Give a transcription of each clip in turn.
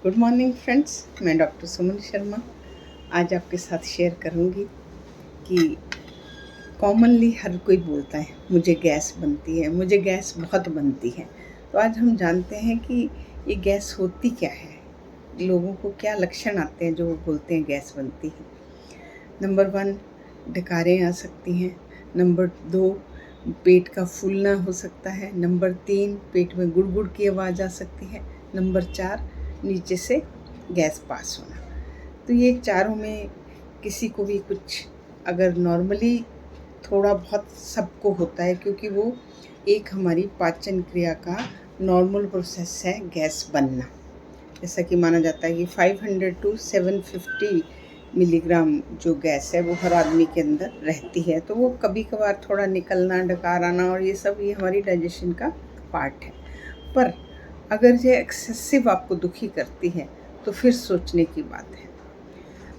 Good morning friends, मैं doctor Suman Sharma आज आपके साथ शेयर करूंगी कि कॉमनली हर कोई बोलता है मुझे गैस बनती है, मुझे गैस बहुत बनती है। तो आज हम जानते हैं कि ये गैस होती क्या है, लोगों को क्या लक्षण आते हैं जो वो बोलते हैं गैस बनती है। नंबर 1, डकारें आ सकती हैं। नंबर 2, पेट का फूलना हो सकता है। नंबर 3, पेट में गुड़गुड़ की आवाज़ आ सकती है। नंबर 4, नीचे से गैस पास होना। तो ये चारों में किसी को भी कुछ अगर नॉर्मली थोड़ा बहुत सबको होता है, क्योंकि वो एक हमारी पाचन क्रिया का नॉर्मल प्रोसेस है गैस बनना। जैसा कि माना जाता है कि 500 टू 750 मिलीग्राम जो गैस है वो हर आदमी के अंदर रहती है। तो वो कभी कभार थोड़ा निकलना, डकार आना और ये सब ये हमारी डाइजेशन का पार्ट है। पर अगर ये एक्सेसिव आपको दुखी करती है तो फिर सोचने की बात है।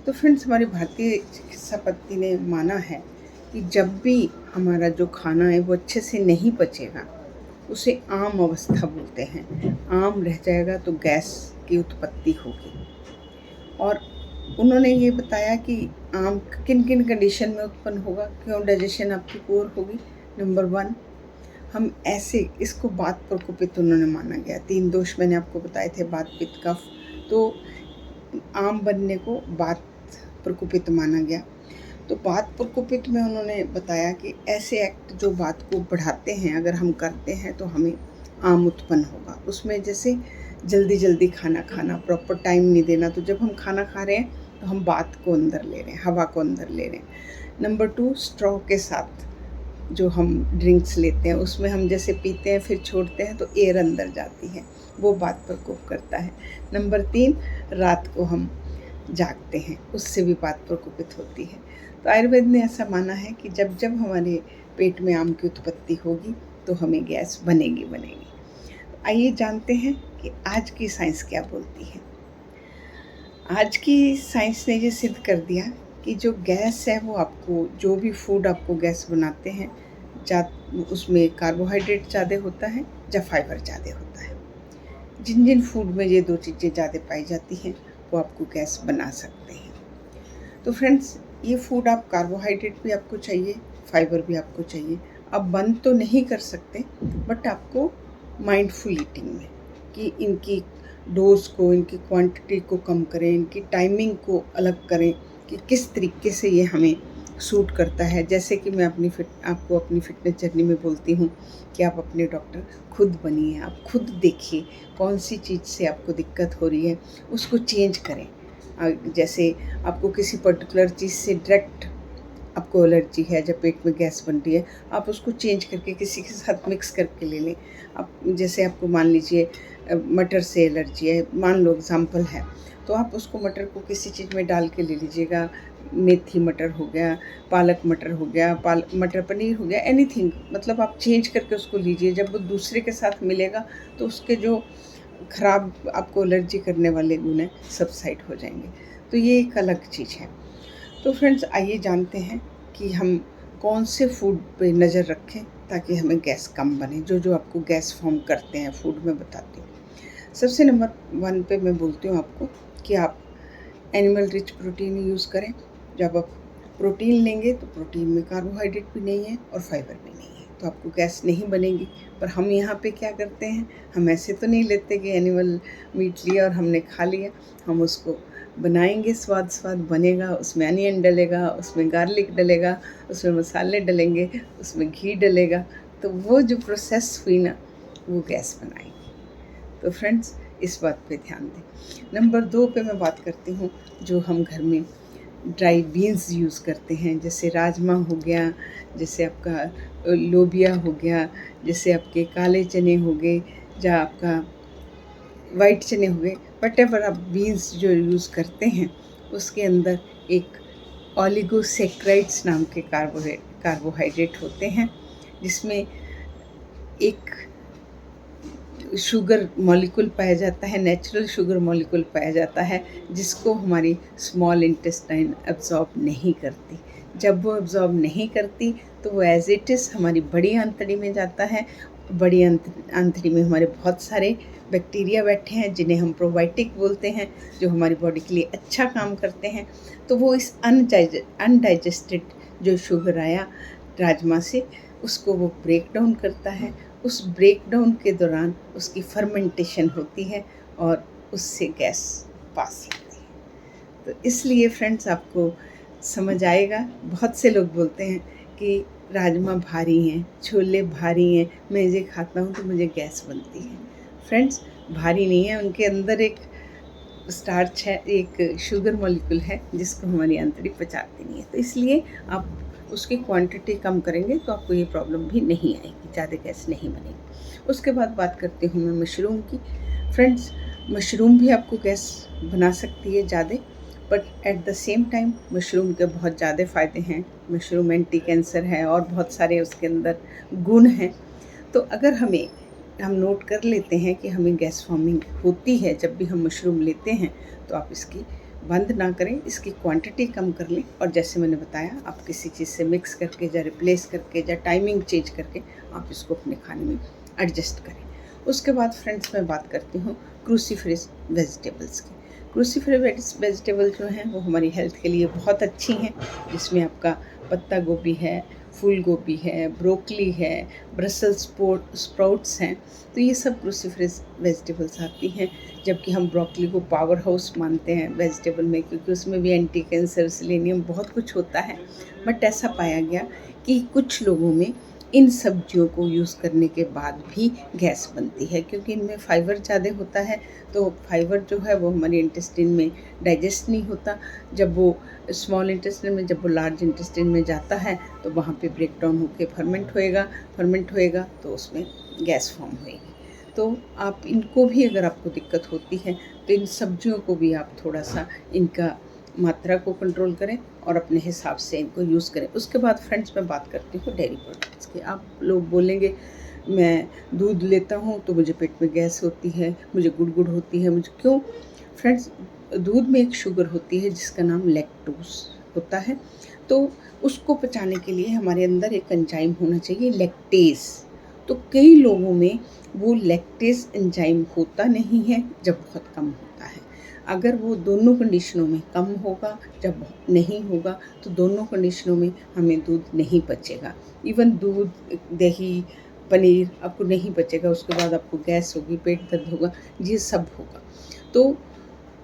तो फ्रेंड्स, हमारी भारतीय चिकित्सा पद्धति ने माना है कि जब भी हमारा जो खाना है वो अच्छे से नहीं पचेगा उसे आम अवस्था बोलते हैं। आम रह जाएगा तो गैस की उत्पत्ति होगी। और उन्होंने ये बताया कि आम किन किन कंडीशन में उत्पन्न होगा, क्यों डाइजेशन आपकी पुअर होगी। नंबर 1, हम ऐसे इसको वात प्रकोपित उन्होंने माना गया। 3 दोष मैंने आपको बताए थे, वात, पित्त, कफ। तो आम बनने को वात प्रकोपित माना गया। तो वात प्रकोपित में उन्होंने बताया कि ऐसे एक्ट जो वात को बढ़ाते हैं अगर हम करते हैं तो हमें आम उत्पन्न होगा। उसमें जैसे जल्दी जल्दी खाना खाना, प्रॉपर टाइम नहीं देना। तो जब हम खाना खा रहे हैं तो हम वात को अंदर ले रहे हैं, हवा को अंदर ले रहे हैं। नंबर 2, स्ट्रॉ के साथ जो हम ड्रिंक्स लेते हैं उसमें हम जैसे पीते हैं फिर छोड़ते हैं तो एयर अंदर जाती है, वो वात प्रकोप करता है। नंबर 3, रात को हम जागते हैं, उससे भी वात प्रकोपित होती है। तो आयुर्वेद ने ऐसा माना है कि जब जब हमारे पेट में आम की उत्पत्ति होगी तो हमें गैस बनेगी। तो आइए जानते हैं कि आज की साइंस क्या बोलती है। आज की साइंस ने ये सिद्ध कर दिया कि जो गैस है वो आपको, जो भी फूड आपको गैस बनाते हैं, उसमें कार्बोहाइड्रेट ज़्यादा होता है या फाइबर ज़्यादा होता है। जिन जिन फूड में ये 2 चीज़ें ज़्यादा पाई जाती हैं वो आपको गैस बना सकते हैं। तो फ्रेंड्स, ये फूड आप, कार्बोहाइड्रेट भी आपको चाहिए, फाइबर भी आपको चाहिए। आप बंद तो नहीं कर सकते, बट आपको माइंडफुल ईटिंग में कि इनकी डोज को, इनकी क्वांटिटी को कम करें, इनकी टाइमिंग को अलग करें कि किस तरीके से ये हमें सूट करता है। जैसे कि मैं आपको अपनी फिटनेस जर्नी में बोलती हूँ कि आप अपने डॉक्टर खुद बनिए, आप खुद देखिए कौन सी चीज़ से आपको दिक्कत हो रही है, उसको चेंज करें। जैसे आपको किसी पर्टिकुलर चीज़ से डायरेक्ट आपको एलर्जी है, जब पेट में गैस बन रही है, आप उसको चेंज करके किसी के साथ मिक्स करके ले लें। आप जैसे आपको मान लीजिए मटर से एलर्जी है, मान लो एग्ज़ाम्पल है, तो आप उसको मटर को किसी चीज़ में डाल के ले लीजिएगा। मेथी मटर हो गया, पालक मटर हो गया, मटर पनीर हो गया, एनीथिंग, मतलब आप चेंज करके उसको लीजिए। जब वो दूसरे के साथ मिलेगा तो उसके जो ख़राब आपको एलर्जी करने वाले गुण हैं सबसाइड हो जाएंगे। तो ये एक अलग चीज़ है। तो फ्रेंड्स, आइए जानते हैं कि हम कौन से फूड पे नज़र रखें ताकि हमें गैस कम बने। जो जो आपको गैस फॉर्म करते हैं फूड में बताती हूँ। सबसे नंबर 1 पे मैं बोलती हूँ आपको कि आप एनिमल रिच प्रोटीन यूज़ करें। जब आप प्रोटीन लेंगे तो प्रोटीन में कार्बोहाइड्रेट भी नहीं है और फाइबर भी नहीं है, तो आपको गैस नहीं बनेगी। पर हम यहाँ पे क्या करते हैं, हम ऐसे तो नहीं लेते कि एनिमल मीट लिया और हमने खा लिया। हम उसको बनाएंगे, स्वाद बनेगा, उसमें अनियन डलेगा, उसमें गार्लिक डलेगा, उसमें मसाले डलेंगे, उसमें घी डलेगा। तो वो जो प्रोसेस हुई ना, वो गैस बनाएगी। तो फ्रेंड्स, इस बात पे ध्यान दें। नंबर 2 पे मैं बात करती हूँ जो हम घर में ड्राई बीन्स यूज़ करते हैं, जैसे राजमा हो गया, जैसे आपका लोबिया हो गया, जैसे आपके काले चने हो गए, या आपका वाइट चने हो गए। वटेवर आप बीन्स जो यूज़ करते हैं उसके अंदर एक ओलिगोसैकेराइड्स नाम के कार्बोहाइड्रेट होते हैं, जिसमें एक शुगर मॉलिक्यूल पाया जाता है, नेचुरल शुगर मॉलिक्यूल पाया जाता है, जिसको हमारी स्मॉल इंटेस्टाइन एब्जॉर्ब नहीं करती। जब वो एब्जॉर्ब नहीं करती तो वो एज इट इज़ हमारी बड़ी आंतड़ी में जाता है बड़ी आंतड़ी में हमारे बहुत सारे बैक्टीरिया बैठे हैं जिन्हें हम प्रोबायोटिक बोलते हैं, जो हमारी बॉडी के लिए अच्छा काम करते हैं। तो वो इस अनडाइजेस्टेड जो शुगर आया राजमा से, उसको वो ब्रेक डाउन करता है। उस ब्रेक डाउन के दौरान उसकी फर्मेंटेशन होती है और उससे गैस पास होती है। तो इसलिए फ्रेंड्स आपको समझ आएगा। बहुत से लोग बोलते हैं कि राजमा भारी हैं, छोले भारी हैं, मैं इसे खाता हूँ तो मुझे गैस बनती है। फ्रेंड्स, भारी नहीं है, उनके अंदर एक स्टार्च है, एक शुगर मॉलिक्यूल है जिसको हमारी आंतड़ी पचाती नहीं है। तो इसलिए आप उसकी क्वांटिटी कम करेंगे तो आपको ये प्रॉब्लम भी नहीं आएगी, ज़्यादा गैस नहीं बनेगी। उसके बाद बात करती हूँ मैं मशरूम की। फ्रेंड्स, मशरूम भी आपको गैस बना सकती है ज़्यादा, but at the same time mushroom के बहुत ज़्यादा फ़ायदे हैं। मशरूम एंटी कैंसर है और बहुत सारे उसके अंदर गुण हैं। तो अगर हम नोट कर लेते हैं कि हमें गैस फॉर्मिंग होती है जब भी हम मशरूम लेते हैं, तो आप इसकी बंद ना करें, इसकी क्वांटिटी कम कर लें। और जैसे मैंने बताया, आप किसी चीज़ से मिक्स करके या रिप्लेस करके या टाइमिंग चेंज करके आप इसको अपने खाने में एडजस्ट करें। उसके बाद फ्रेंड्स मैं बात करती हूँ क्रूसीफेरस वेजिटेबल्स की। क्रूसीफेरस वेजिटेबल जो हैं वो हमारी हेल्थ के लिए बहुत अच्छी हैं, जिसमें आपका पत्ता गोभी है, फूल गोभी है, ब्रोकली है, ब्रसल्स स्प्राउट्स हैं। तो ये सब क्रूसीफेरस वेजिटेबल्स आती हैं। जबकि हम ब्रोकली को पावर हाउस मानते हैं वेजिटेबल में, क्योंकि उसमें भी एंटी कैंसर, सेलेनियम, बहुत कुछ होता है। बट ऐसा पाया गया कि कुछ लोगों में इन सब्जियों को यूज़ करने के बाद भी गैस बनती है, क्योंकि इनमें फाइबर ज़्यादा होता है। तो फाइबर जो है वो हमारे इंटेस्टाइन में डाइजेस्ट नहीं होता। जब वो स्मॉल इंटेस्टाइन में, जब वो लार्ज इंटेस्टाइन में जाता है तो वहाँ पे ब्रेक डाउन होकर फर्मेंट होएगा तो उसमें गैस फॉर्म होएगी। तो आप इनको भी, अगर आपको दिक्कत होती है तो इन सब्जियों को भी आप थोड़ा सा इनका मात्रा को कंट्रोल करें और अपने हिसाब से इनको यूज़ करें। उसके बाद फ्रेंड्स मैं बात करती हूँ डेयरी प्रोडक्ट्स की। आप लोग बोलेंगे मैं दूध लेता हूँ तो मुझे पेट में गैस होती है, मुझे गुड़गुड़ होती है, मुझे क्यों? फ्रेंड्स, दूध में एक शुगर होती है जिसका नाम लैक्टोज होता है। तो उसको पचाने के लिए हमारे अंदर एक एंजाइम होना चाहिए, लैक्टेज। तो कई लोगों में वो लैक्टेज एंजाइम होता नहीं है जब बहुत कम होता है। अगर वो दोनों कंडीशनों में कम होगा, जब नहीं होगा, तो दोनों कंडीशनों में हमें दूध नहीं पचेगा। इवन दूध, दही, पनीर आपको नहीं पचेगा, उसके बाद आपको गैस होगी, पेट दर्द होगा, ये सब होगा। तो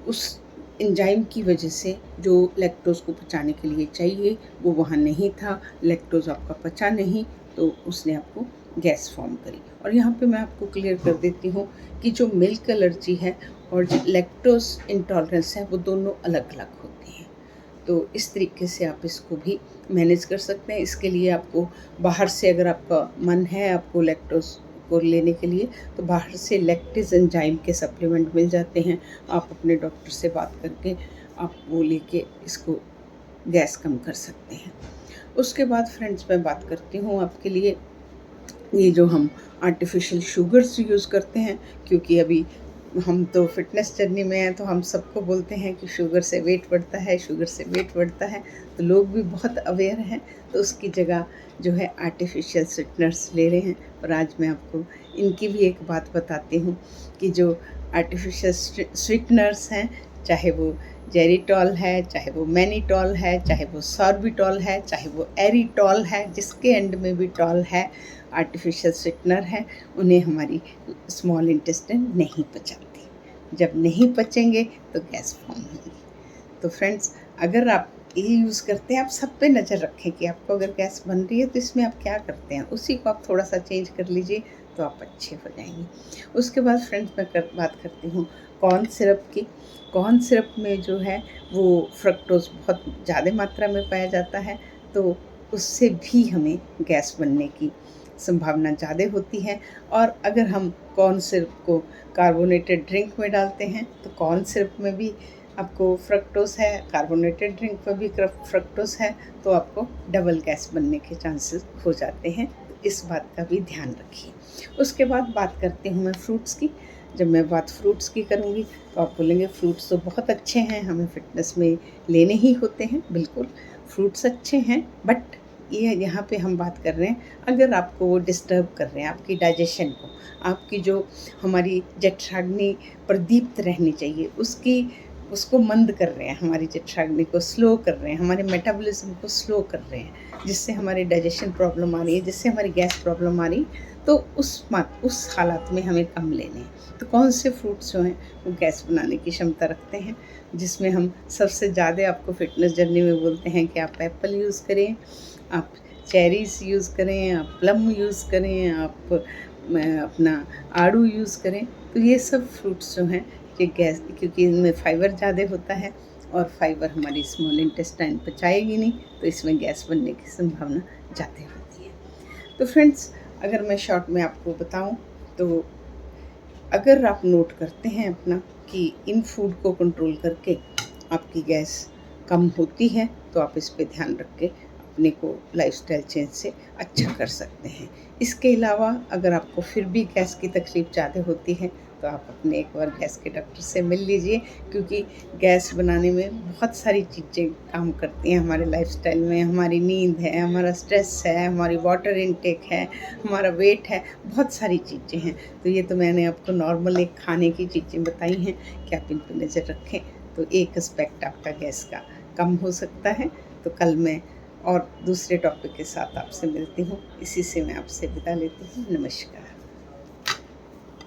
उस एंजाइम की वजह से जो लैक्टोज को पचाने के लिए चाहिए वो वहाँ नहीं था, लैक्टोज आपका पचा नहीं, तो उसने आपको गैस फॉर्म करी। और यहाँ पे मैं आपको क्लियर कर देती हूँ कि जो मिल्क एलर्जी है और जो लैक्टोज इंटॉलरेंस है वो दोनों अलग अलग होती हैं। तो इस तरीके से आप इसको भी मैनेज कर सकते हैं। इसके लिए आपको बाहर से, अगर आपका मन है आपको लैक्टोज को लेने के लिए, तो बाहर से लैक्टेज एंजाइम के सप्लीमेंट मिल जाते हैं। आप अपने डॉक्टर से बात करके आप वो लेके इसको गैस कम कर सकते हैं। उसके बाद फ्रेंड्स मैं बात करती हूँ आपके लिए, ये जो हम आर्टिफिशियल शुगर्स यूज़ करते हैं, क्योंकि अभी हम तो फिटनेस जर्नी में हैं, तो हम सबको बोलते हैं कि शुगर से वेट बढ़ता है, शुगर से वेट बढ़ता है। तो लोग भी बहुत अवेयर हैं, तो उसकी जगह जो है आर्टिफिशियल स्वीटनर्स ले रहे हैं। और आज मैं आपको इनकी भी एक बात बताती हूँ कि जो आर्टिफिशियल स्वीटनर्स हैं, चाहे वो जेरिटॉल है, चाहे वो मैनीटॉल है, चाहे वो सॉर्बिटॉल है, चाहे वो एरिटॉल है, जिसके एंड में भी टॉल है, आर्टिफिशियल स्वीटनर है, उन्हें हमारी स्मॉल इंटेस्टाइन नहीं पचाती। जब नहीं पचेंगे तो गैस फॉर्म होगी। तो फ्रेंड्स, अगर आप ये यूज़ करते हैं, आप सब पे नज़र रखें कि आपको अगर गैस बन रही है तो इसमें आप क्या करते हैं, उसी को आप थोड़ा सा चेंज कर लीजिए तो आप अच्छे हो जाएंगे। उसके बाद फ्रेंड्स मैं बात करती हूँ कॉर्न सिरप की। कॉर्न सिरप में जो है वो फ्रक्टोज बहुत ज़्यादा मात्रा में पाया जाता है, तो उससे भी हमें गैस बनने की संभावना ज़्यादा होती है। और अगर हम कॉर्न सिरप को कार्बोनेटेड ड्रिंक में डालते हैं तो कॉर्न सिरप में भी आपको फ्रक्टोज है, कार्बोनेटेड ड्रिंक पर भी फ्रक्टोज है, तो आपको डबल गैस बनने के चांसेस हो जाते हैं। तो इस बात का भी ध्यान रखिए। उसके बाद बात करती हूँ मैं फ्रूट्स की। जब मैं बात फ्रूट्स की करूँगी तो आप बोलेंगे फ्रूट्स तो बहुत अच्छे हैं, हमें फिटनेस में लेने ही होते हैं। बिल्कुल, फ्रूट्स अच्छे हैं, बट ये यहाँ पे हम बात कर रहे हैं, अगर आपको वो डिस्टर्ब कर रहे हैं आपकी डाइजेशन को, आपकी जो हमारी जठराग्नि प्रदीप्त रहनी चाहिए उसको मंद कर रहे हैं, हमारी जठराग्नि को स्लो कर रहे हैं, हमारे मेटाबॉलिज्म को स्लो कर रहे हैं, जिससे हमारी डाइजेशन प्रॉब्लम आ रही है, जिससे हमारी गैस प्रॉब्लम आ रही, तो उस हालात में हमें कम लेने हैं। तो कौन से फ्रूट्स जो हैं वो गैस बनाने की क्षमता रखते हैं, जिसमें हम सबसे ज़्यादा आपको फिटनेस जर्नी में बोलते हैं कि आप एप्पल यूज़ करें, आप चेरीज़ यूज़ करें, आप प्लम यूज़ करें, आप अपना आड़ू यूज़ करें। तो ये सब फ्रूट्स जो हैं ये गैस, क्योंकि इनमें फ़ाइबर ज़्यादा होता है और फाइबर हमारी स्मॉल इंटेस्टाइन पचाएगी नहीं, तो इसमें गैस बनने की संभावना ज़्यादा होती है। तो फ्रेंड्स, अगर मैं शॉर्ट में आपको बताऊं तो अगर आप नोट करते हैं अपना कि इन फूड को कंट्रोल करके आपकी गैस कम होती है, तो आप इस पे ध्यान रख के अपने को लाइफस्टाइल चेंज से अच्छा कर सकते हैं। इसके अलावा अगर आपको फिर भी गैस की तकलीफ़ ज़्यादा होती है तो आप अपने एक बार गैस के डॉक्टर से मिल लीजिए, क्योंकि गैस बनाने में बहुत सारी चीज़ें काम करती हैं हमारे लाइफस्टाइल में। हमारी नींद है, हमारा स्ट्रेस है, हमारी वाटर इनटेक है, हमारा वेट है, बहुत सारी चीज़ें हैं। तो ये तो मैंने आपको नॉर्मल एक खाने की चीज़ें बताई हैं कि आप इन पर नज़र रखें तो एक एस्पेक्ट आपका गैस का कम हो सकता है। तो कल मैं और दूसरे टॉपिक के साथ आपसे मिलती हूँ। इसी से मैं आपसे विदा लेती हूँ। नमस्कार।